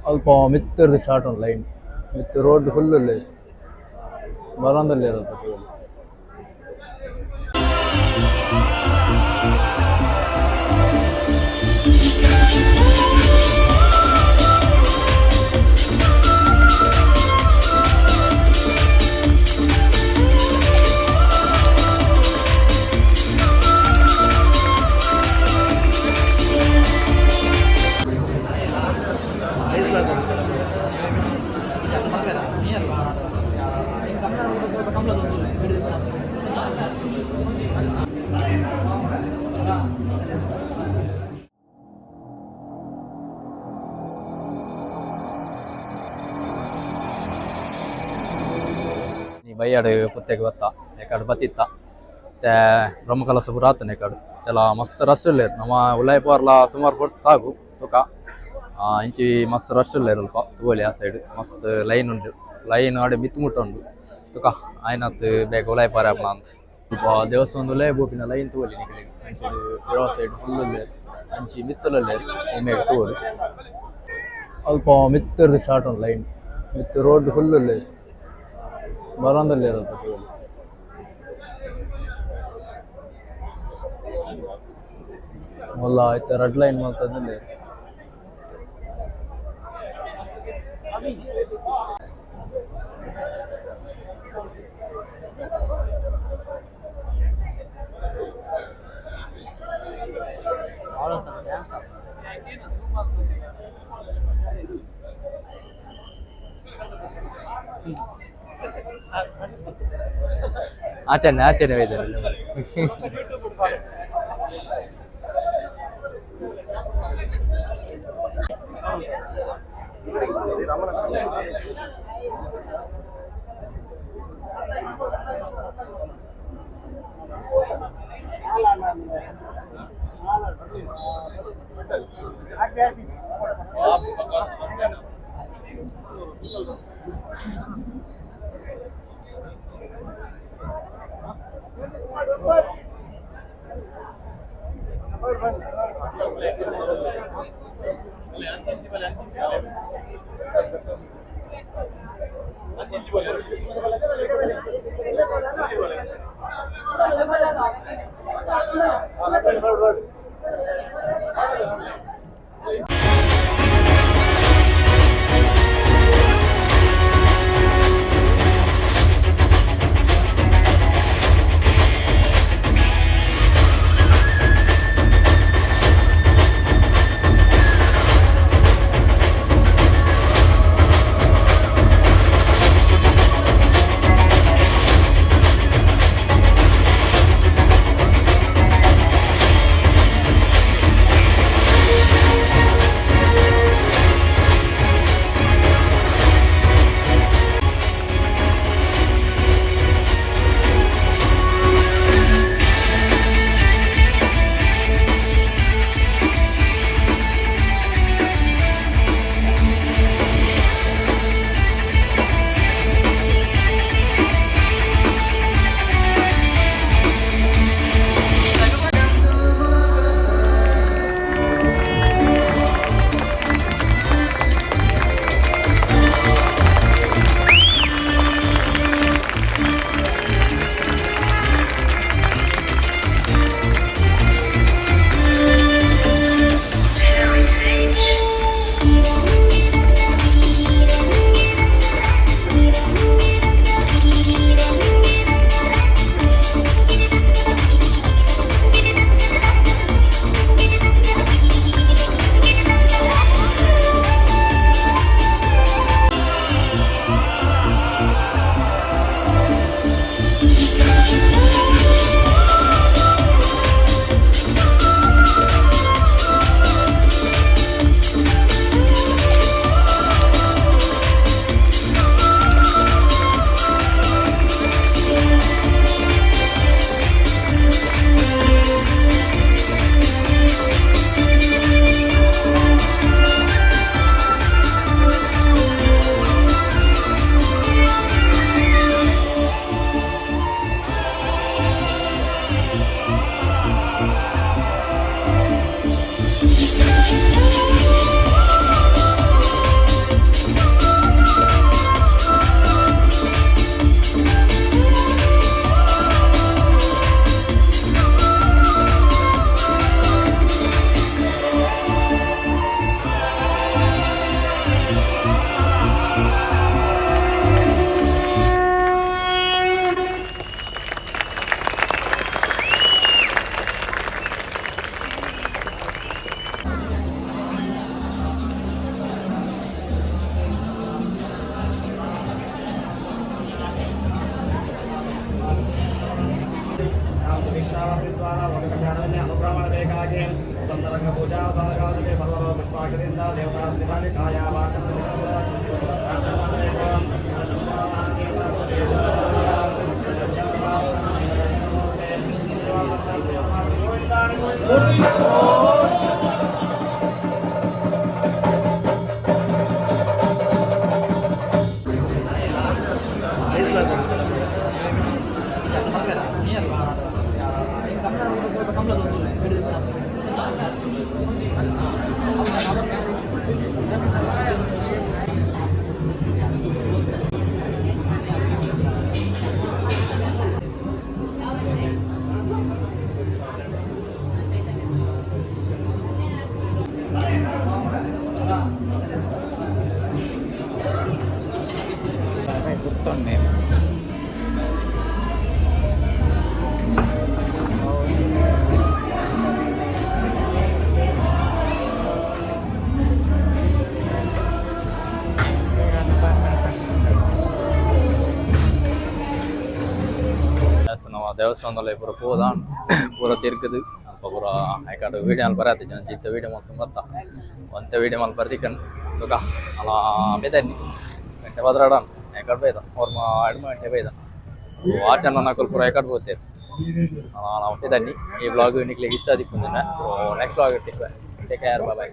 ಅಲ್ಪ ಮಿತ್ತರ್ದು ಸ್ಟಾರ್ಟ್ ಉಂಟು line ಮಿತ್ತು road full లేదు ಬರೋಂದಲ್ಲಿ ಇರೋದು ಪ್ರತಿಯೊಂದು ಬೈಯಾಡ್ ಪುತ್ತೆಗೆ ಬತ್ತ ಎಕಡೆ ಬತ್ತಿತ್ತ ಮತ್ತೆ ಬ್ರಹ್ಮಕಲಸ ಪುರಾತನ ಎಕಡೆ ಎಲ್ಲ ಮಸ್ತ್ ರಶ್ ಇಲ್ಲೇರು ನಮ್ಮ ಉಲಾಯ್ಪರ್ಲ ಸುಮಾರು ಕೊಡ್ತಾಗು ತುಕ ಇಂಚಿ ಮಸ್ತ್ ರಶ್ ಇಲ್ಲೇರು ಅಲ್ಪ ತಗೋಲಿ ಆ ಸೈಡ್ ಮಸ್ತ್ ಲೈನ್ ಉಂಟು ಲೈನ್ ಆಡೆ ಮಿತ್ತು ಮುಟ್ಟ ಉಂಟು ತುಕ ಆಯ್ನತ್ ಬೇಗ ಉಲಾಯ್ಪಾರ ಆಪಣ ಅಂತ ಸ್ವಲ್ಪ ದೇವಸ್ಥಾನದ ಉಲಾಯ್ ಬೋಪಿನ ಲೈನ್ ತಗೋಲಿ ನಿಖಿಲಿಗೆ ಅಂಚಿ ಇರೋ ಸೈಡ್ ಫುಲ್ ಇಲ್ಲೇರು ಅಂಚಿ ಮಿತ್ತಲಲ್ಲೇರು ಒಮ್ಮೆಗೆ ತಗೋಲಿ ಅಲ್ಪ ಮಿತ್ತರ್ದು ಸ್ಟಾರ್ಟ್ ಉಂಟು ಲೈನ್ ಮಿತ್ತು ರೋಡ್ ಫುಲ್ ಇಲ್ಲೇರು ಬರೋಂದಲ್ಲಿ ಇರೋದು ಪ್ರತಿಯೊಂದು ಮೊಲ್ಲ ಆಯ್ತು ರೆಡ್ ಲೈನ್ ಮಾಡ್ತದಲ್ಲಿ ಆಚೆನೆ ಆಚೆನೆ ಒಯ್ತಾರೆ గుర్తుండే நம்ம ದೇವಸ್ಥಾನದಲ್ಲಿ ಪೂರ ಪೂರ ತಿರ್ಗದು ಪೂರ ಯಾಕಂದ್ರೆ ವೀಡಿಯೋ ಅಲ್ಲಿ ಬರತ್ತೆ ಜನ ಚಿತ್ತ ವೀಡಿಯೋ ಮೊತ್ತ ಮೊತ್ತ ಒಂತೆ ವೀಡಿಯೋ ಅಲ್ಲಿ ಬರ್ತಿಕ್ಕಂಡು ತುಕ ಅలా ಬೇದన్ని గంట వదలడం ఎక్కడ పోయేదా ఓర్ మా అడుమ అంటే పోయేదా వాచన్న నాకు ಪೂರ ఎక్కడ పోతే అలా ఉంటేదాన్ని ఈ బ్లాగ్ నీకు ఇಷ್ಟ అది పొందిన next blog take care bye